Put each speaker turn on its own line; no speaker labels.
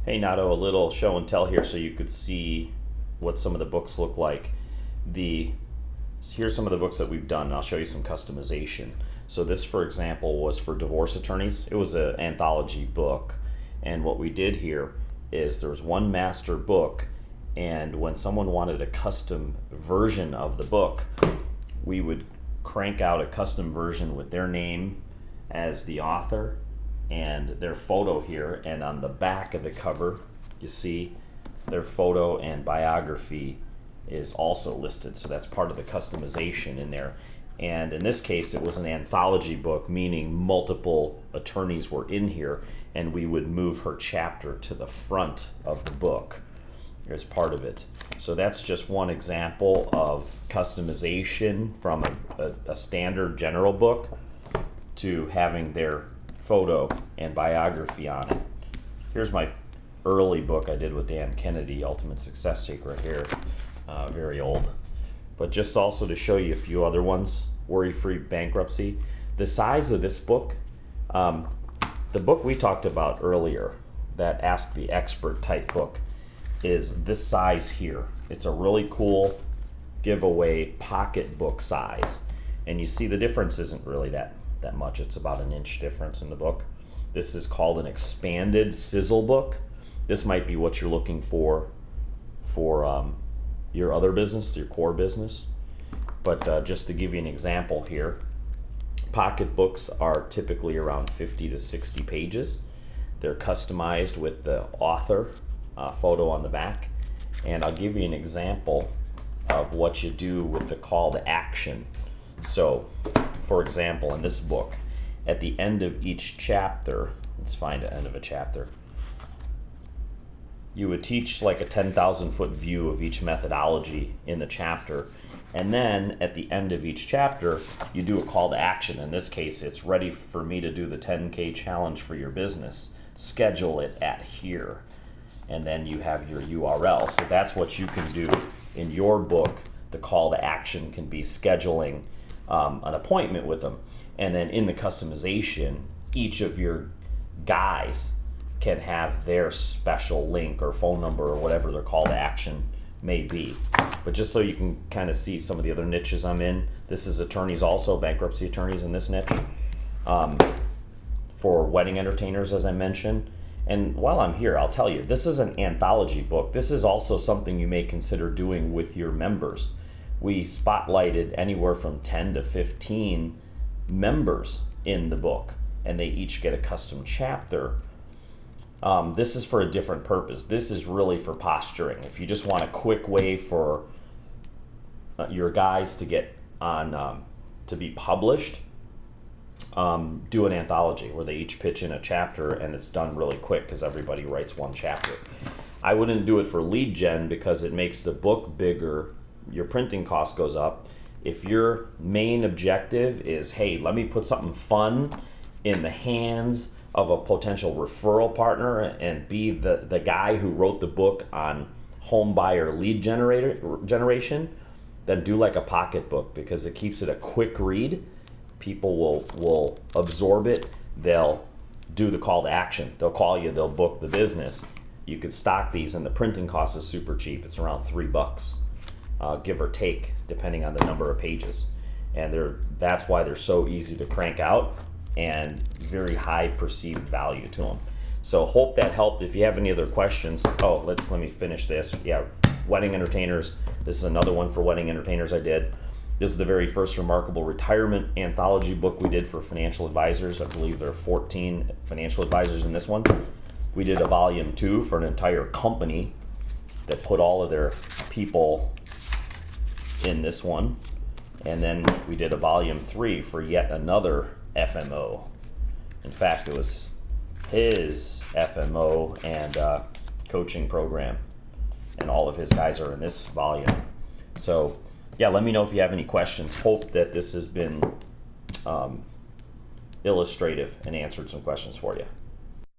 Hey Nato, a little show and tell here so you could see what some of the books look like. Here's some of the books that we've done. I'll show you some customization. So this, for example, was for divorce attorneys. It was an anthology book, and what we did here is there was one master book, and when someone wanted a custom version of the book, we would crank out a custom version with their name as the author and their photo here, and on the back of the cover you see their photo and biography is also listed, so that's part of the customization in there. And in this case it was an anthology book, meaning multiple attorneys were in here, and we would move her chapter to the front of the book as part of it. So that's just one example of customization from a standard general book to having their photo and biography on it. Here's my early book I did with Dan Kennedy, Ultimate Success Secret here, very old. But just also to show you a few other ones, Worry-Free Bankruptcy. The size of this book, the book we talked about earlier, that Ask the Expert type book, is this size here. It's a really cool giveaway pocket book size. And you see the difference isn't really that much. It's about an inch difference in the book. This is called an expanded sizzle book. This might be what you're looking for your other business, your core business. But just to give you an example here, pocket books are typically around 50 to 60 pages. They're customized with the author photo on the back. And I'll give you an example of what you do with the call to action. So, for example, in this book, at the end of each chapter, let's find the end of a chapter, you would teach like a 10,000 foot view of each methodology in the chapter, and then at the end of each chapter you do a call to action. In this case, it's ready for me to do the 10K challenge for your business. Schedule it at here, and then you have your URL. So that's what you can do in your book. The call to action can be scheduling an appointment with them, and then in the customization, each of your guys can have their special link or phone number or whatever their call to action may be. But just so you can kind of see some of the other niches I'm in, this is attorneys also, bankruptcy attorneys in this niche, for wedding entertainers, as I mentioned. And while I'm here, I'll tell you, this is an anthology book. This is also something you may consider doing with your members. We spotlighted anywhere from 10 to 15 members in the book, and they each get a custom chapter. This is for a different purpose. This is really for posturing. If you just want a quick way for your guys to get on, to be published, do an anthology where they each pitch in a chapter, and it's done really quick because everybody writes one chapter. I wouldn't do it for lead gen because it makes the book bigger. Your printing cost goes up. If your main objective is, hey, let me put something fun in the hands of a potential referral partner and be the guy who wrote the book on home buyer lead generation, then do like a pocket book, because it keeps it a quick read. People will absorb it. They'll do the call to action. They'll call you. They'll book the business. You could stock these, and the printing cost is super cheap. It's around $3, give or take, depending on the number of pages. And that's why they're so easy to crank out and very high perceived value to them. So hope that helped. If you have any other questions, let me finish this. Yeah, wedding entertainers. This is another one for wedding entertainers I did. This is the very first Remarkable Retirement anthology book we did for financial advisors. I believe there are 14 financial advisors in this one. We did a volume 2 for an entire company that put all of their people in this one. And then we did a volume 3 for yet another FMO. In fact, it was his FMO and coaching program, and all of his guys are in this volume. So yeah, let me know if you have any questions. Hope that this has been illustrative and answered some questions for you.